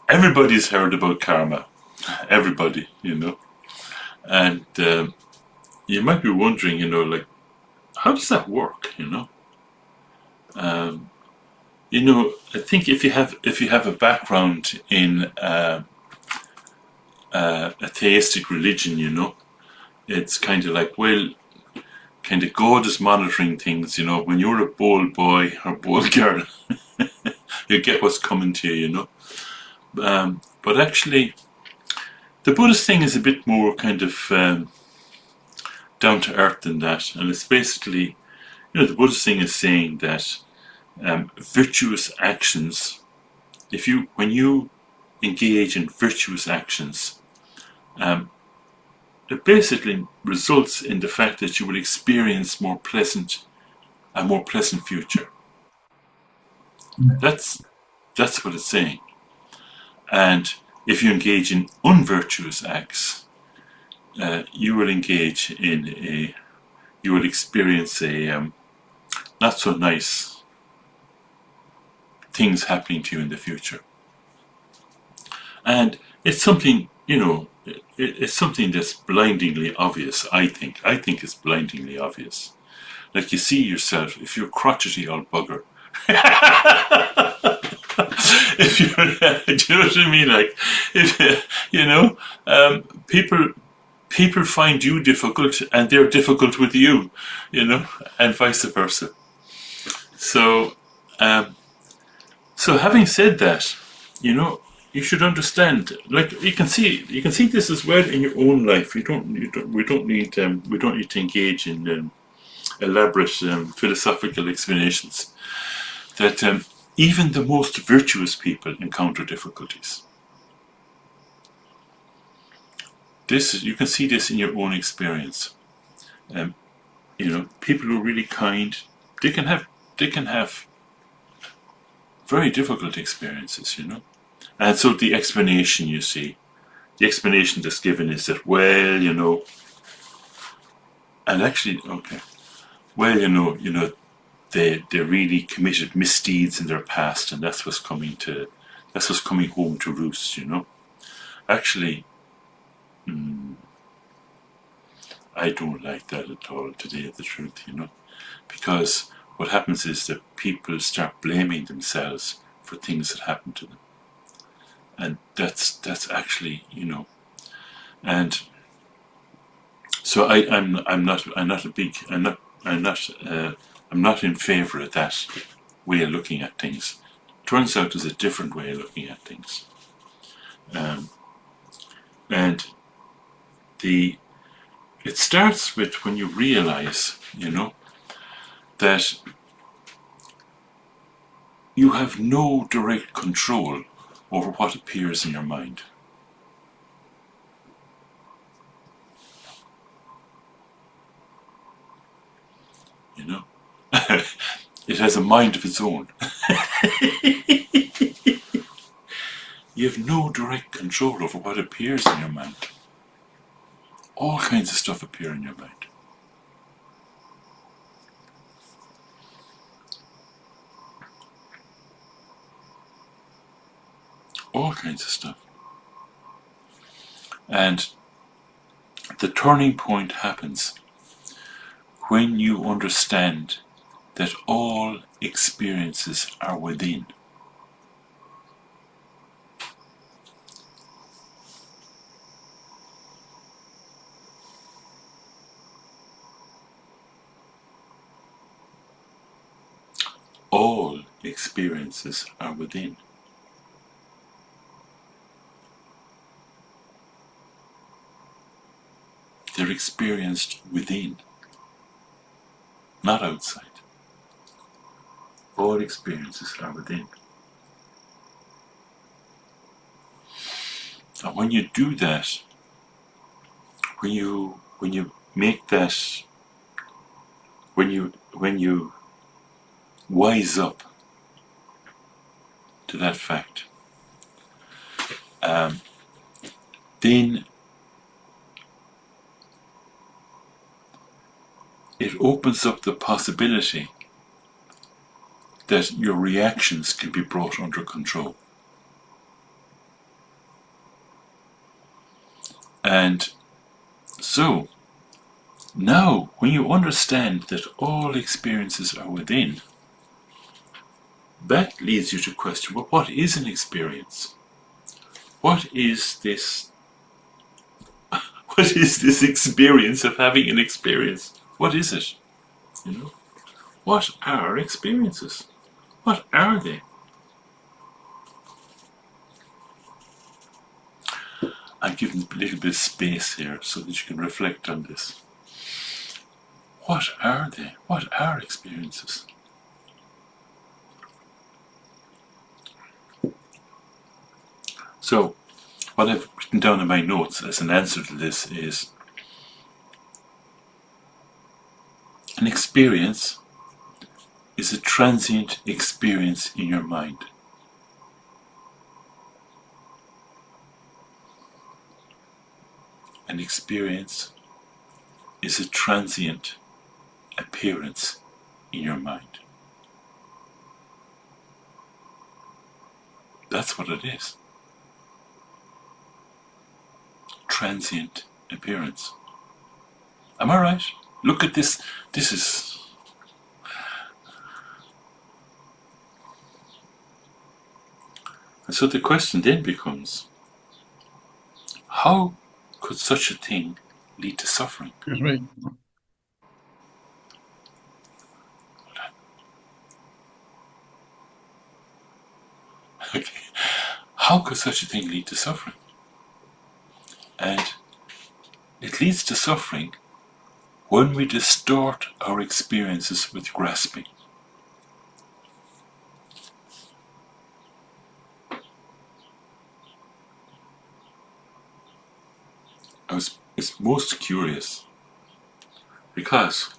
everybody's heard about karma. Everybody, and you might be wondering, like, how does that work? Um, I think if you have a background in a theistic religion, it's kind of like, well, kind of God is monitoring things. When you're a bold boy or bold girl, you get what's coming to you. But actually, the Buddhist thing is a bit more kind of down to earth than that, and it's basically, the Buddhist thing is saying that virtuous actions, when you engage in virtuous actions, it basically results in the fact that you will experience a more pleasant future. That's what it's saying. And if you engage in unvirtuous acts, you will experience a not so nice things happening to you in the future. And it's something, it's something that's blindingly obvious, I think. I think it's blindingly obvious. Like, you see yourself, if you're crotchety old bugger, if you're, do you know what I mean? Like, people find you difficult and they're difficult with you, and vice versa. So, having said that, you should understand. Like, you can see this as well in your own life. We don't need to engage in elaborate philosophical explanations. That even the most virtuous people encounter difficulties. You can see this in your own experience. People who are really kind, they can have very difficult experiences, And so the explanation that's given is that, well, and actually, okay, well, they really committed misdeeds in their past, and that's what's coming home to roost, Actually, I don't like that at all, to tell you the truth, because what happens is that people start blaming themselves for things that happen to them, and that's actually, and so I'm not in favour of that way of looking at things. Turns out there's a different way of looking at things, and it starts with when you realise, that you have no direct control over what appears in your mind. It has a mind of its own. You have no direct control over what appears in your mind. All kinds of stuff appear in your mind. All kinds of stuff. And the turning point happens when you understand that all experiences are within. All experiences are within. They're experienced within, not outside. All experiences are within. And when you do that, when you make that, when you wise up to that fact, then it opens up the possibility that your reactions can be brought under control. And so, now, when you understand that all experiences are within, that leads you to question, well, what is an experience? What is this? What is this experience of having an experience? What is it? You know, what are experiences? What are they? I'm giving a little bit of space here so that you can reflect on this. What are they? What are experiences? So, what I've written down in my notes as an answer to this is an experience is a transient experience in your mind. An experience is a transient appearance in your mind. That's what it is. Transient appearance. Am I right? Look at this. This is... And so the question then becomes, how could such a thing lead to suffering? That's right. Okay. How could such a thing lead to suffering? And it leads to suffering when we distort our experiences with grasping. I was most curious because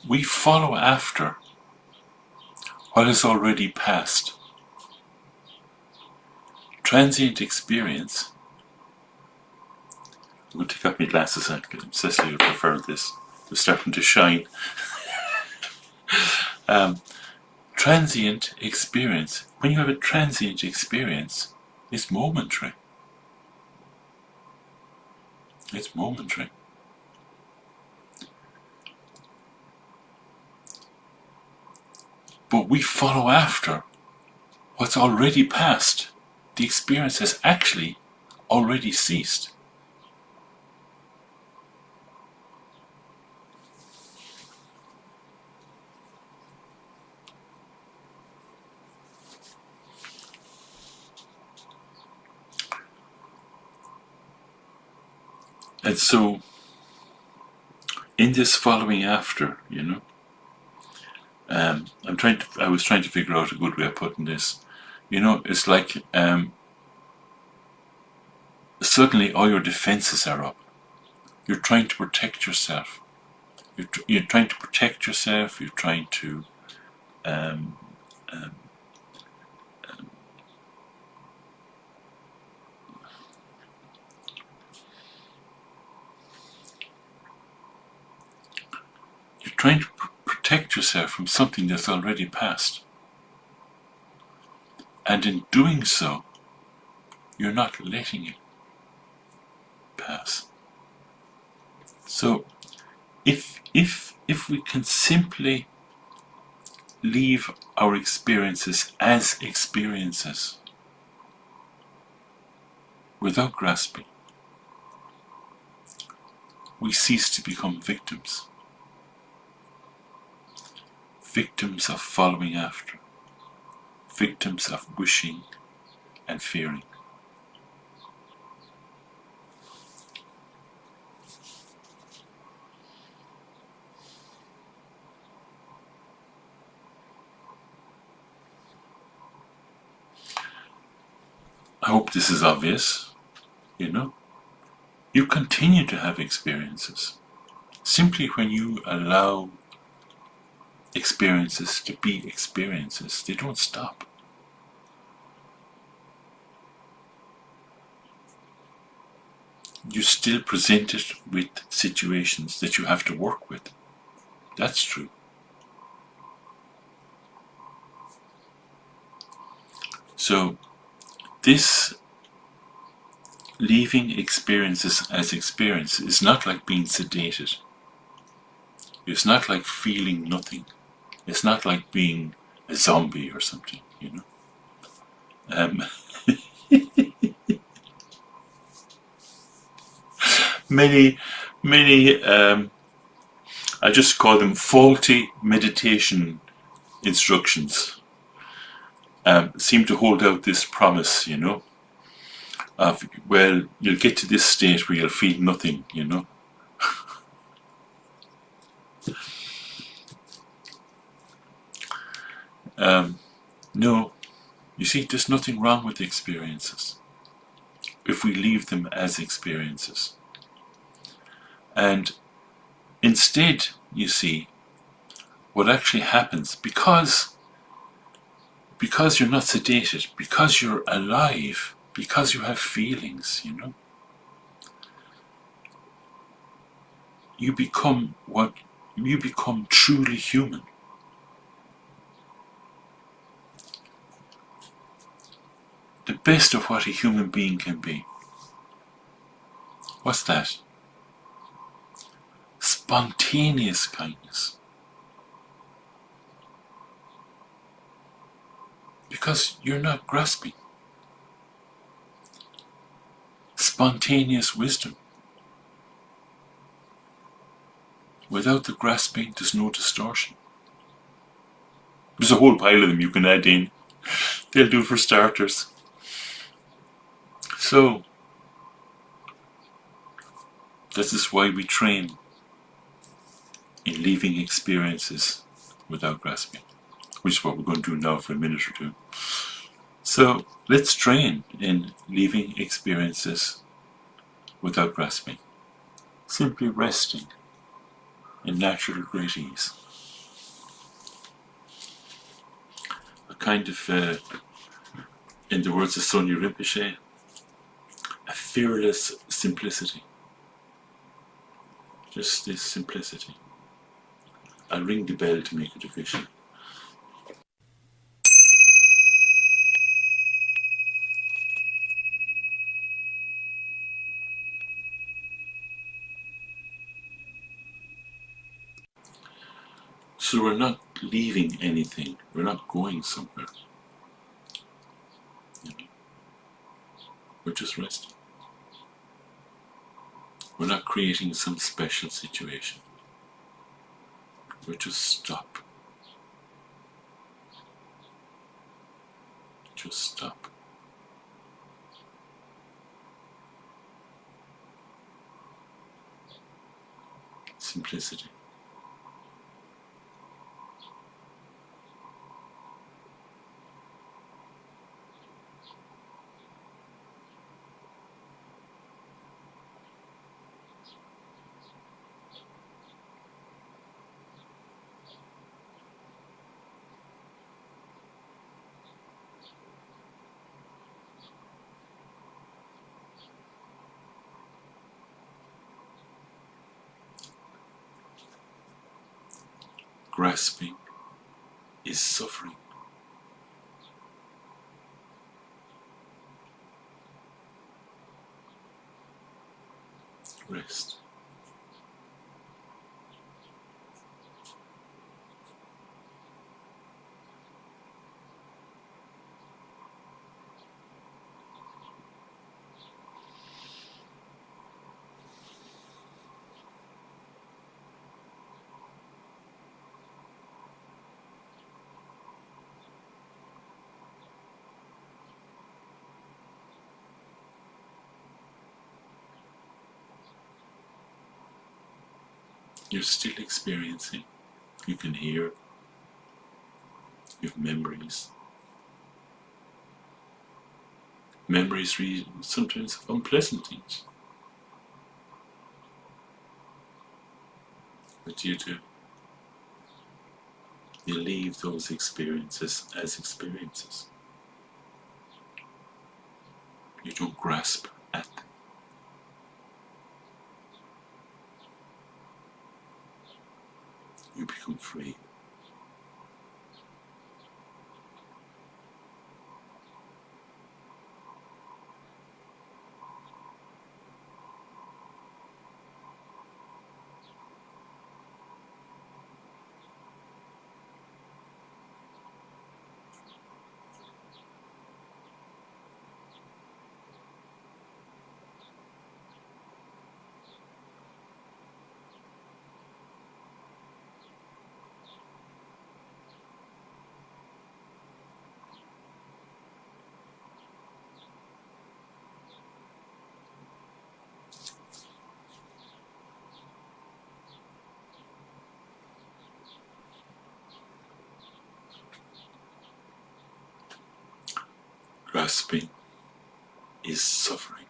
we follow after what has already passed. Transient experience. I'm going to take off my glasses because Cecily would prefer this. They're starting to shine. Transient experience. When you have a transient experience, it's momentary. It's momentary. But we follow after what's already passed. The experience has actually already ceased. And so, in this following after, I was trying to figure out a good way of putting this. It's like suddenly all your defenses are up. You're trying to protect yourself. You're trying to protect yourself. You're trying to protect yourself from something that's already passed. And in doing so, you're not letting it pass. So, if we can simply leave our experiences as experiences without grasping, we cease to become victims. Victims of following after. Victims of wishing and fearing. I hope this is obvious, You continue to have experiences. Simply when you allow experiences to be experiences, they don't stop. You're still presented with situations that you have to work with. That's true. So, this leaving experiences as experience is not like being sedated. It's not like feeling nothing. It's not like being a zombie or something, you know. Um, many, I just call them faulty meditation instructions, seem to hold out this promise, you know, of, well, you'll get to this state where you'll feel nothing, you know. No, you see, there's nothing wrong with the experiences if we leave them as experiences. And instead, you see, what actually happens, because you're not sedated, because you're alive, because you have feelings, you know, you become truly human. The best of what a human being can be. What's that? Spontaneous kindness. Because you're not grasping. Spontaneous wisdom. Without the grasping, there's no distortion. There's a whole pile of them you can add in. They'll do for starters. So, this is why we train in leaving experiences without grasping, which is what we're going to do now for a minute or two. So, let's train in leaving experiences without grasping. Simply resting in natural great ease. A kind of, in the words of Sonia Rinpoche, a fearless simplicity. Just this simplicity. I'll ring the bell to make it official. So we're not leaving anything. We're not going somewhere. You know? We're just resting. We're not creating some special situation. We're just stop. Just stop. Simplicity. Grasping is suffering. Rest. You're still experiencing. You can hear. You have memories. Memories sometimes of unpleasant things. But you do. You leave those experiences as experiences. You don't grasp at them. You become free. grasping is suffering.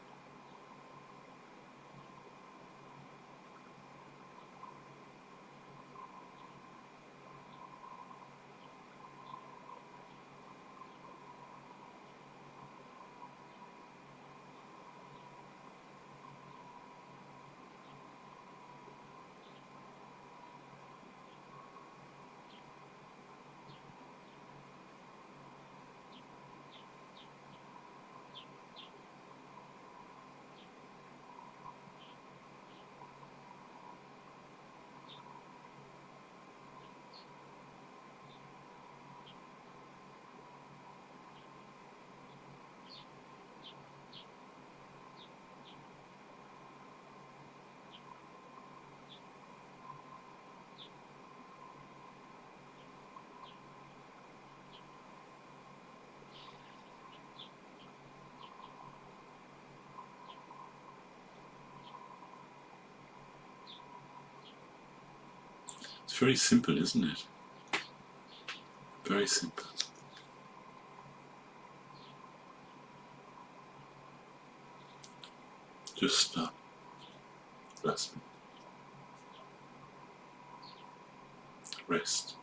It's very simple, isn't it? Very simple. Just stop grasping. Rest.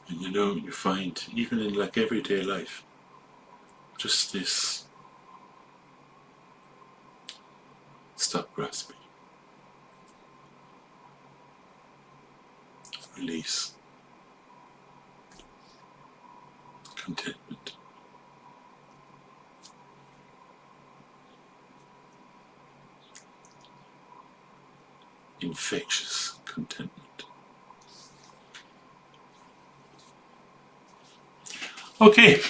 And you know, you find, even in like everyday life, just this stop grasping, release, contentment. Infectious contentment. Okay.